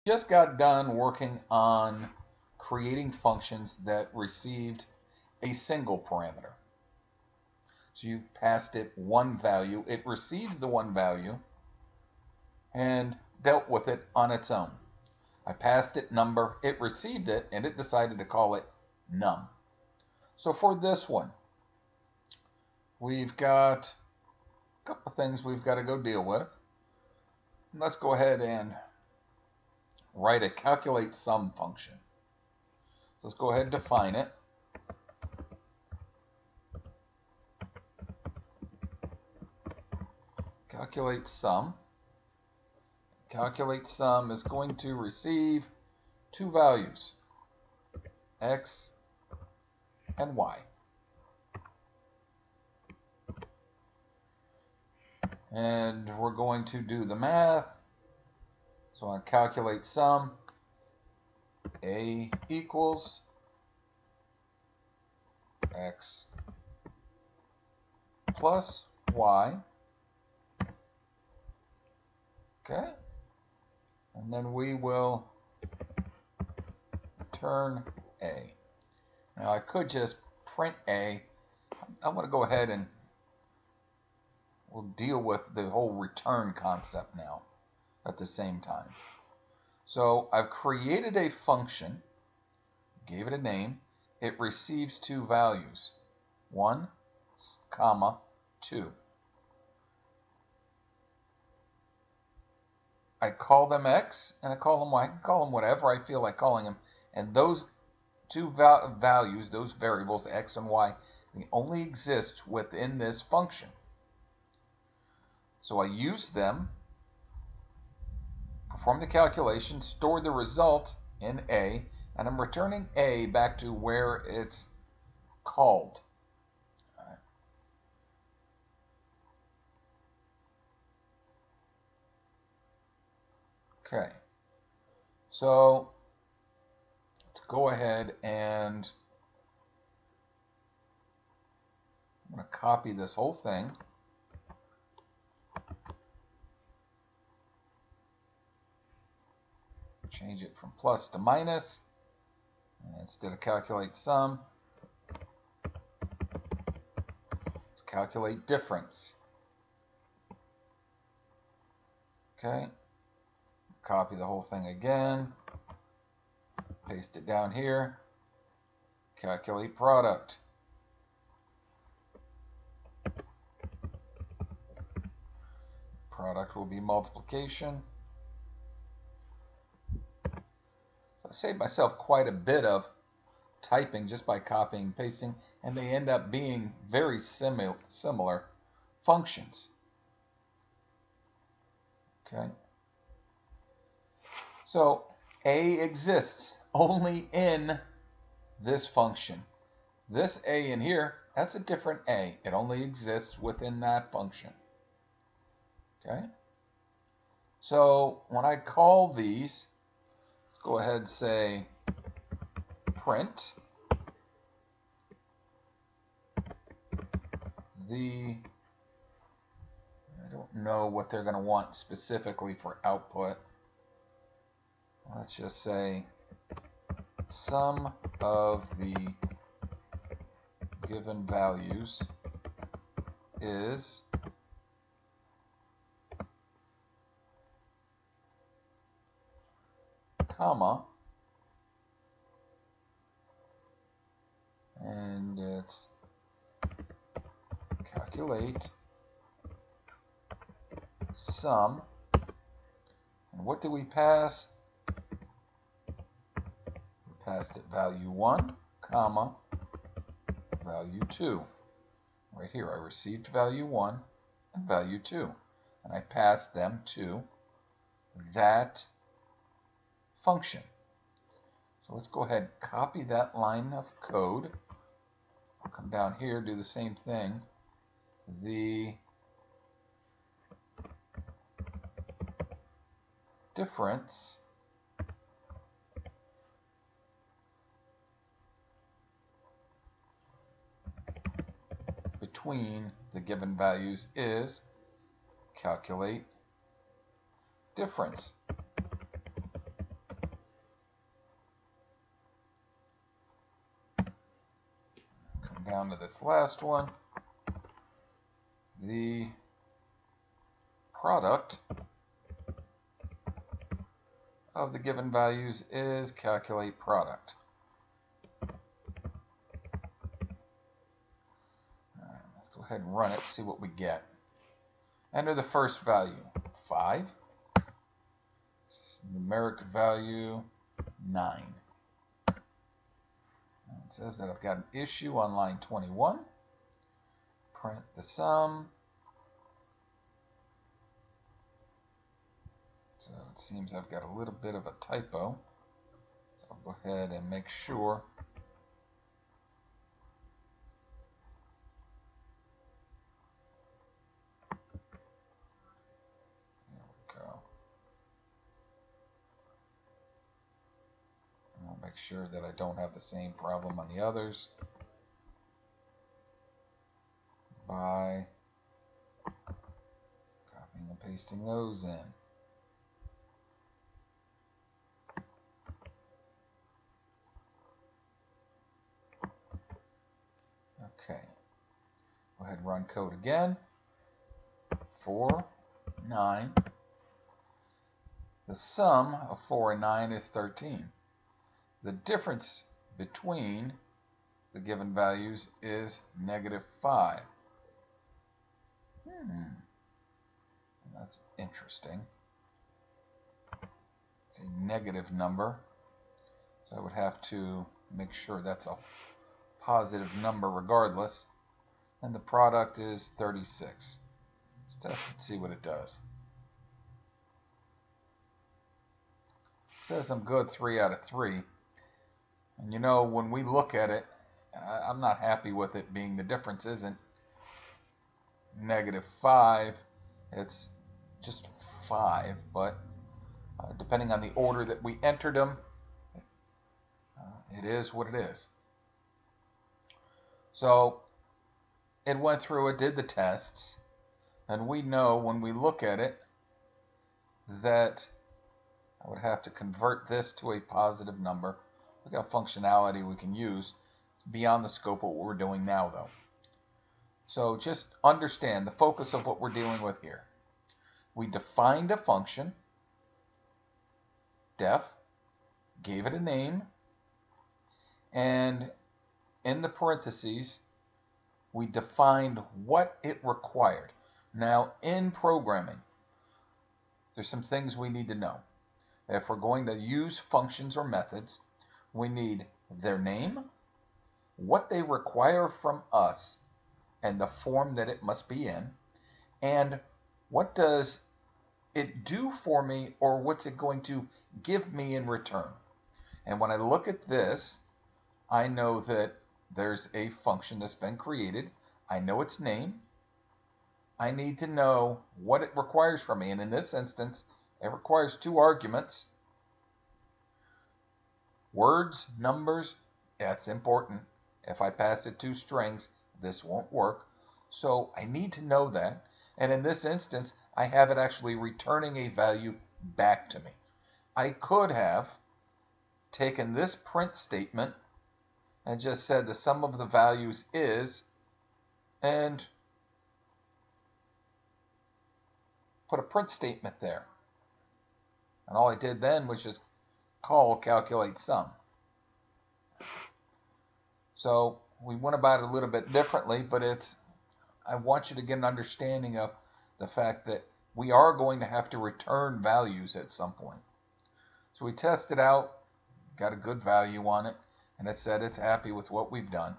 Just got done working on creating functions that received a single parameter. So you passed it one value, it received the one value, and dealt with it on its own. I passed it number, it received it, and it decided to call it num. So for this one, we've got a couple of things we've got to go deal with. Let's go ahead and write a calculate sum function. So let's go ahead and define it. Calculate sum. Calculate sum is going to receive two values, x and y. And we're going to do the math. So on calculate sum, a equals x plus y. Okay. And then we will return a. Now I could just print a. I'm going to go ahead and we'll deal with the whole return concept now at the same time. So I've created a function, gave it a name. It receives two values, 1, 2. I call them x and I call them y. I can call them whatever I feel like calling them. And those two values, those variables, x and y, they only exist within this function. So I use them, perform the calculation, store the result in a, and I'm returning a back to where it's called. Okay, so let's go ahead and I'm going to copy this whole thing. Change it from plus to minus. And instead of calculate sum, let's calculate difference. Okay. Copy the whole thing again. Paste it down here. Calculate product. Product will be multiplication. I saved myself quite a bit of typing just by copying and pasting, and they end up being very similar functions. Okay. So a exists only in this function. This a in here, that's a different a. It only exists within that function. Okay. So when I call these, let's go ahead and say print I don't know what they're going to want specifically for output. Let's just say sum of the given values is comma, and it's calculate sum, and what do we pass? We passed it value 1, comma, value 2. Right here I received value 1 and value 2, and I passed them to that function. So let's go ahead and copy that line of code. I'll come down here, do the same thing. The difference between the given values is calculate difference. down to this last one. The product of the given values is calculate product. Alright, let's go ahead and run it, see what we get. Enter the first value, 5. Numeric value, 9. And it says that I've got an issue on line 21. Print the sum. So it seems I've got a little bit of a typo. So I'll go ahead and make sure. There we go. And I'll make sure that I don't have the same problem on the others by copying and pasting those in. Okay, go ahead and run code again. 4, 9. The sum of 4 and 9 is 13. The difference between the given values is -5. That's interesting. It's a negative number, so I would have to make sure that's a positive number regardless, and the product is 36. Let's test it, see what it does. It says I'm good 3 out of 3, and you know, when we look at it, I'm not happy with it being the difference isn't -5, it's just 5, but depending on the order that we entered them, it is what it is. So it went through, it did the tests, and we know when we look at it that I would have to convert this to a positive number. We've got functionality we can use. It's beyond the scope of what we're doing now, though. So just understand the focus of what we're dealing with here. We defined a function, def, gave it a name, and in the parentheses, we defined what it required. Now, in programming, there's some things we need to know. If we're going to use functions or methods, we need their name, what they require from us, and the form that it must be in, and what does it do for me, or what's it going to give me in return. And when I look at this, I know that there's a function that's been created. I know its name. I need to know what it requires from me. And in this instance, it requires 2 arguments. Words, numbers, that's important. If I pass it 2 strings, this won't work. So I need to know that. And in this instance, I have it actually returning a value back to me. I could have taken this print statement and just said the sum of the values is, and put a print statement there. And all I did then was just call calculate sum. So we went about it a little bit differently, but I want you to get an understanding of the fact that we are going to have to return values at some point. So we tested out, got a good value on it, and it said it's happy with what we've done.